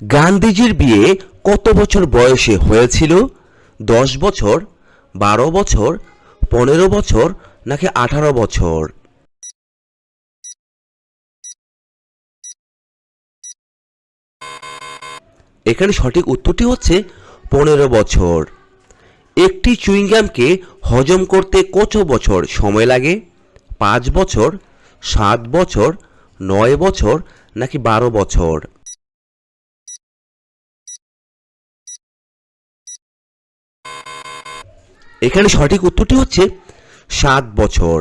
গান্ধীজির বিয়ে কত বছর বয়সে হয়েছিল? 10 বছর, 12 বছর, 15 বছর নাকি 18 বছর? এখানে সঠিক উত্তরটি হচ্ছে 15 বছর। একটি চুইংগামকে হজম করতে কত বছর সময় লাগে? 5 বছর, 7 বছর, 9 বছর নাকি 12 বছর? এখানে সঠিক উত্তরটি হচ্ছে 7 বছর।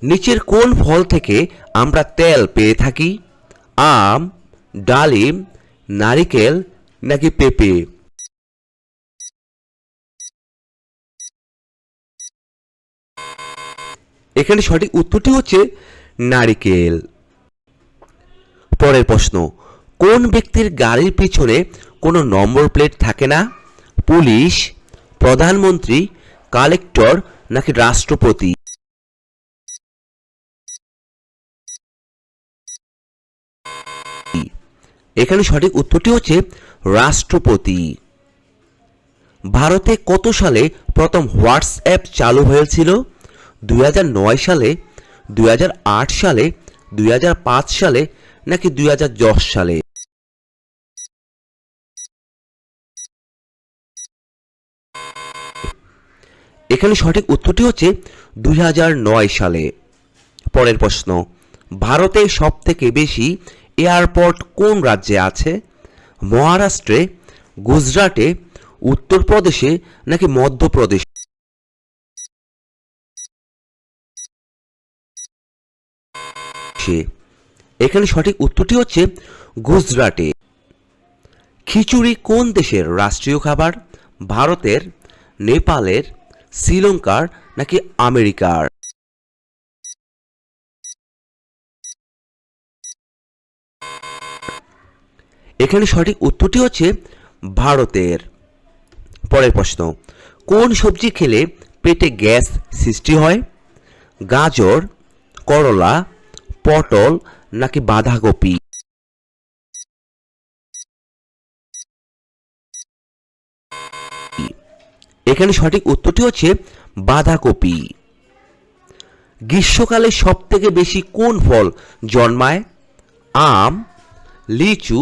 নিচের কোন ফল থেকে আমরা তেল পেয়ে থাকি? আম, ডালিম, নারিকেল নাকি পেঁপে? এখানে সঠিক উত্তরটি হচ্ছে নারিকেল। পরের প্রশ্ন, কোন ব্যক্তির গাড়ির পিছনে কোনো নম্বর প্লেট থাকে না? পুলিশ, প্রধানমন্ত্রী, কালেক্টর নাকি রাষ্ট্রপতি? এখানে সঠিক উত্তরটি হচ্ছে রাষ্ট্রপতি। ভারতে কত সালে প্রথম হোয়াটসঅ্যাপ চালু হয়েছিল? 2009 সালে, 2008 সালে, 2005 সালে নাকি 2010 সালে? এখানে সঠিক উত্তরটি হচ্ছে 2009 সালে। পরের প্রশ্ন, ভারতে সবথেকে বেশি এয়ারপোর্ট কোন রাজ্যে আছে? মহারাষ্ট্রে, গুজরাটে, উত্তরপ্রদেশে নাকি মধ্যপ্রদেশে? এখানে সঠিক উত্তরটি হচ্ছে গুজরাটে। খিচুড়ি কোন দেশের রাষ্ট্রীয় খাবার? ভারতের, নেপালের, শ্রীলঙ্কার নাকি আমেরিকার? এখানে সঠিক উত্তরটি হচ্ছে ভারতের। পরের প্রশ্ন, কোন সবজি খেলে পেটে গ্যাস সৃষ্টি হয়? গাজর, করলা, পটল নাকি বাঁধাকপি? এখানে সঠিক উত্তরটি হচ্ছে বাঁধাকপি। গ্রীষ্মকালে সবথেকে বেশি কোন ফল জন্মায়? আম, লিচু,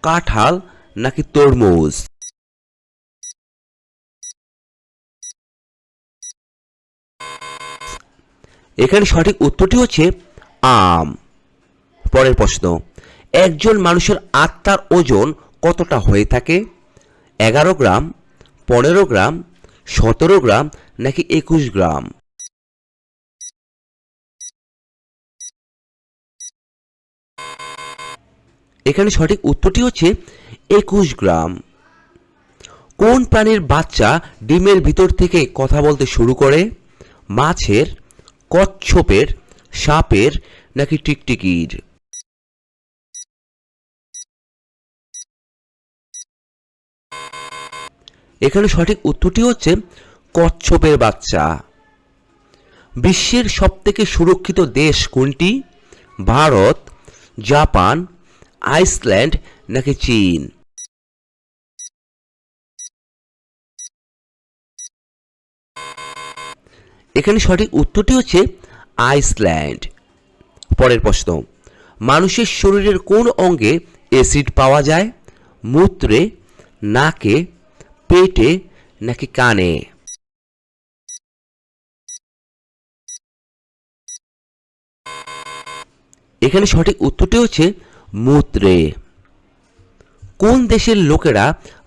কাঁঠাল নাকি তরমুজ? এখানে সঠিক উত্তরটি হচ্ছে আম। পরের প্রশ্ন, একজন মানুষের আত্মার ওজন কতটা হয়ে থাকে? 11 গ্রাম, 15 গ্রাম, 17 গ্রাম নাকি 21 গ্রাম? এখানে সঠিক উত্তরটি হচ্ছে 21 গ্রাম। কোন প্রাণীর বাচ্চা ডিমের ভিতর থেকে কথা বলতে শুরু করে? মাছের, কচ্ছপের, সাপের নাকি টিকটিকির? এখানে সঠিক উত্তরটি হচ্ছে কচ্ছপের বাচ্চা। বিশ্বের সবথেকে সুরক্ষিত দেশ কোনটি? ভারত, জাপান, আইসল্যান্ড নাকি চীন? এখানে সঠিক উত্তরটি হচ্ছে আইসল্যান্ড। পরের প্রশ্ন, মানুষের শরীরের কোন অঙ্গে অ্যাসিড পাওয়া যায়? মূত্রে, নাকে, পেটে নাকি কানে? এখানে সঠিক উত্তরটি হচ্ছে মূত্রে। কোন দেশের লোকেরা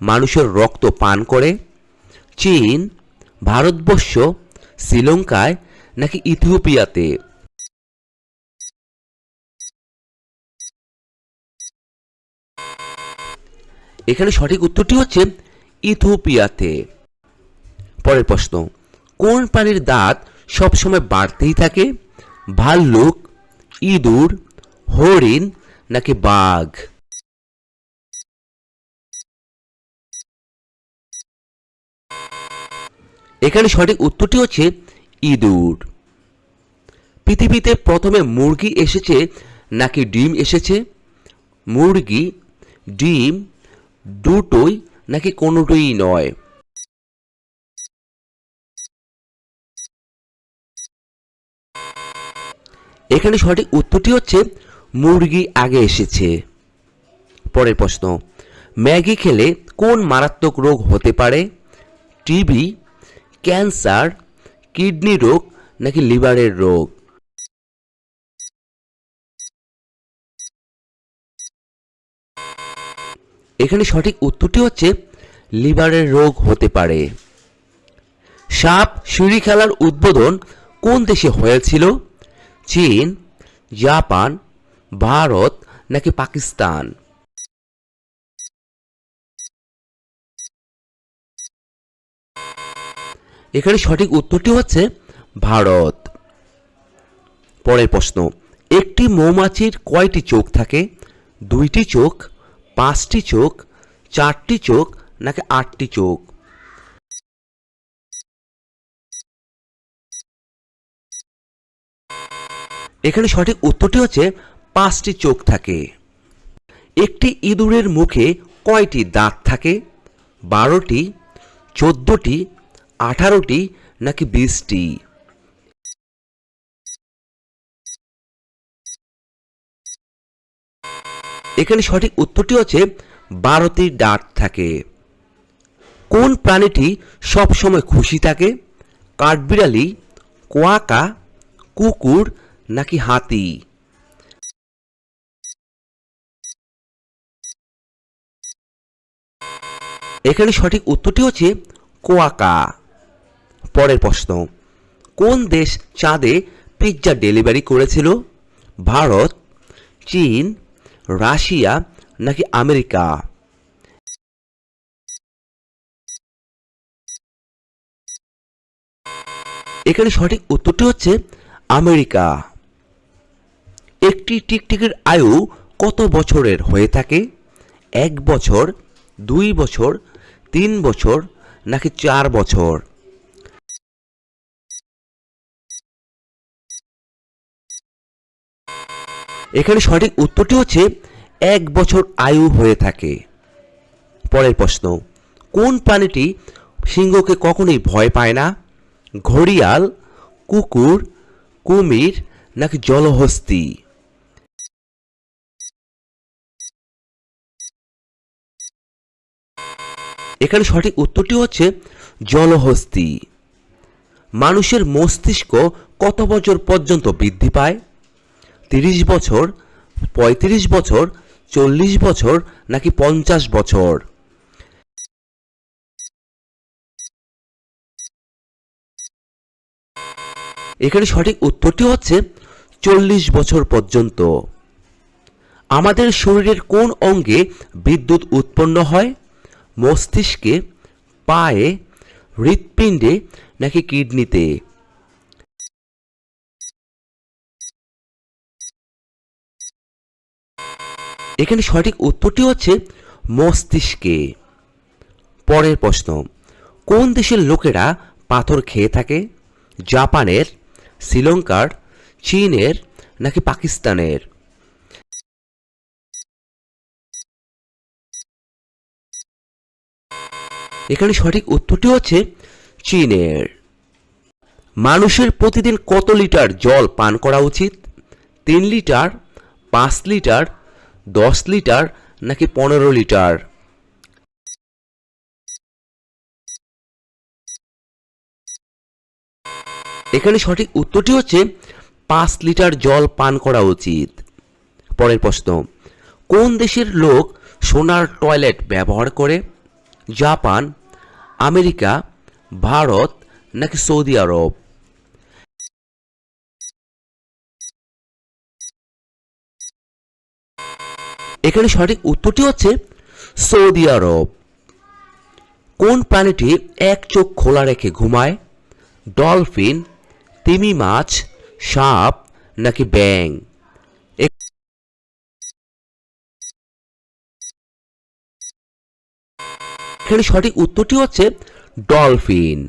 মানুষের রক্ত পান করে? চীন, ভারতবর্ষ, শ্রীলঙ্কায় নাকি ইথিওপিয়াতে? এখানে সঠিক উত্তরটি হচ্ছে ইথিওপিয়াতে। পরের প্রশ্ন, কোন প্রাণীর দাঁত সবসময় বাড়তেই থাকে? ভাল্লুক, ইঁদুর, হরিণ নাকি বাঘ? এখানে সঠিক উত্তরটি হচ্ছে ইঁদুর। পৃথিবীতে প্রথমে মুরগি এসেছে নাকি ডিম এসেছে? মুরগি, ডিম দুটোই নাকি কোনোটোই নয়? এখানে সঠিক উত্তরটি হচ্ছে মুরগি আগে এসেছে। পরের প্রশ্ন, ম্যাগি খেলে কোন মারাত্মক রোগ হতে পারে? টিবি, ক্যান্সার, কিডনি রোগ নাকি লিভারের রোগ? এখানে সঠিক উত্তরটি হচ্ছে লিভারের রোগ হতে পারে। সাপ সিঁড়ি খেলার উদ্বোধন কোন দেশে হয়েছিল? চীন, জাপান, ভারত নাকি পাকিস্তান? এখানে সঠিক উত্তরটি হচ্ছে ভারত। পরের প্রশ্ন, একটি মৌমাছির কয়টি চোখ থাকে? দুইটি চোখ, পাঁচটি চোখ, চারটি চোখ নাকি আটটি চোখ? এখানে সঠিক উত্তরটি হচ্ছে পাঁচটি চোখ থাকে। একটি ইঁদুরের মুখে কয়টি দাঁত থাকে? 12টি, 14টি, 18টি নাকি 20টি? এখানে সঠিক উত্তরটি হচ্ছে 12টি দাঁত থাকে। কোন প্রাণীটি সবসময় খুশি থাকে? কাঠবিড়ালি, কোয়াকা, কুকুর নাকি হাতি? এখানে সঠিক উত্তরটি হচ্ছে কোয়াকা। পরের প্রশ্ন, কোন দেশ চাঁদে পিৎজা ডেলিভারি করেছিল? ভারত, চীন, রাশিয়া নাকি আমেরিকা? এখানে সঠিক উত্তরটি হচ্ছে আমেরিকা। একটি টিকটিকির আয়ু কত বছরের হয়ে থাকে? 1 বছর, 2 বছর, 3 বছর নাকি 4 বছর? এখানে সঠিক উত্তরটি হচ্ছে 1 বছর আয়ু হয়ে থাকে। পরের প্রশ্ন, কোন প্রাণীটি সিংহকে কখনোই ভয় পায় না? ঘড়িয়াল, কুকুর, কুমির নাকি জলহস্তী? এখানে সঠিক উত্তরটি হচ্ছে জলহস্তী। মানুষের মস্তিষ্ক কত বছর পর্যন্ত বৃদ্ধি পায়? 30 বছর, 35 বছর, 40 বছর নাকি 50 বছর? এখানে সঠিক উত্তরটি হচ্ছে 40 বছর পর্যন্ত। আমাদের শরীরের কোন অঙ্গে বিদ্যুৎ উৎপন্ন হয়? মস্তিষ্কে, পায়ে, হৃৎপিণ্ডে নাকি কিডনিতে? এখানে সঠিক উত্তরটি হচ্ছে মস্তিষ্কে। পরের প্রশ্ন, কোন দেশের লোকেরা পাথর খেয়ে থাকে? জাপানের, শ্রীলঙ্কার, চীনের নাকি পাকিস্তানের? এখানে সঠিক উত্তরটি হচ্ছে চীনের। মানুষের প্রতিদিন কত লিটার জল পান করা উচিত? 3 লিটার, 5 লিটার, 10 লিটার নাকি 15 লিটার? এখানে সঠিক উত্তরটি হচ্ছে 5 লিটার জল পান করা উচিত। পরের প্রশ্ন, কোন দেশের লোক সোনার টয়লেট ব্যবহার করে? জাপান, আমেরিকা, ভারত নাকি সৌদি আরব? এখানে সঠিক উত্তরটি হচ্ছে সৌদি আরব। কোন প্রাণীটি এক চোখ খোলা রেখে ঘুমায়? ডলফিন, তিমি মাছ, সাপ নাকি ব্যাঙ? এখানে সঠিক উত্তরটি হচ্ছে ডলফিন।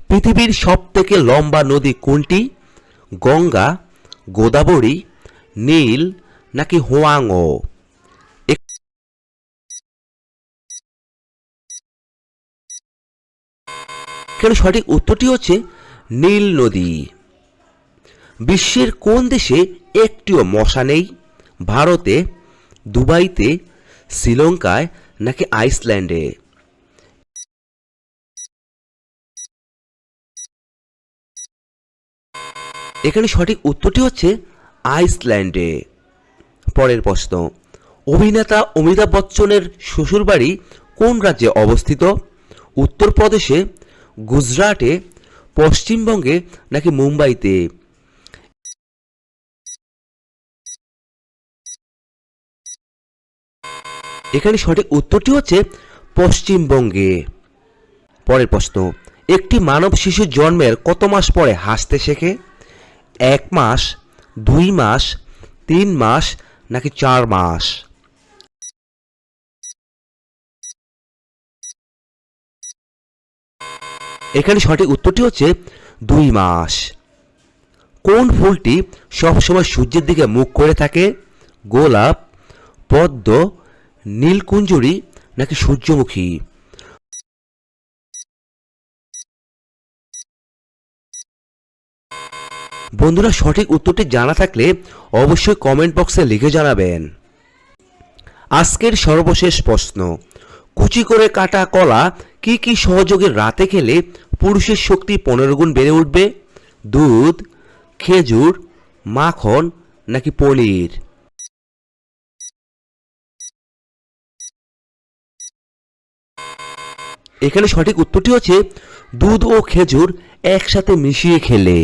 পৃথিবীর সবথেকে লম্বা নদী কোনটি? গঙ্গা, গোদাবরী, নীল নাকি হোয়াংহো? এখানে সঠিক উত্তরটি হচ্ছে নীল নদী। বিশ্বের কোন দেশে একটিও মশা নেই? ভারতে, দুবাইতে, শ্রীলঙ্কায় নাকি আইসল্যান্ডে? এখানে সঠিক উত্তরটি হচ্ছে আইসল্যান্ডে। পরের প্রশ্ন, অভিনেতা অমিতাভ বচ্চনের শ্বশুরবাড়ি কোন রাজ্যে অবস্থিত? উত্তরপ্রদেশে, গুজরাটে, পশ্চিমবঙ্গে নাকি মুম্বাইতে? এখানে সঠিক উত্তরটি হচ্ছে পশ্চিমবঙ্গে। পরের প্রশ্ন, একটি মানব শিশুর জন্মের কত মাস পরে হাসতে শেখে? 1 মাস, 2 মাস, 3 মাস নাকি 4 মাস? এখানে সঠিক উত্তরটি হচ্ছে 2 মাস। কোন ফুলটি সবসময় সূর্যের দিকে মুখ করে থাকে? গোলাপ, পদ্ম, নীলকুঞ্জুরি নাকি সূর্যমুখী? বন্ধুরা, সঠিক উত্তরটি জানা থাকলে অবশ্যই কমেন্ট বক্সে লিখে জানাবেন। আজকের সর্বশেষ প্রশ্ন, কুচি করে কাটা কলা কি কি সহযোগে রাতে খেলে পুরুষের শক্তি 15 গুণ বেড়ে উঠবে? দুধ, খেজুর, মাখন নাকি পনির? এখানে সঠিক উত্তরটি হচ্ছে দুধ ও খেজুর একসাথে মিশিয়ে খেলে।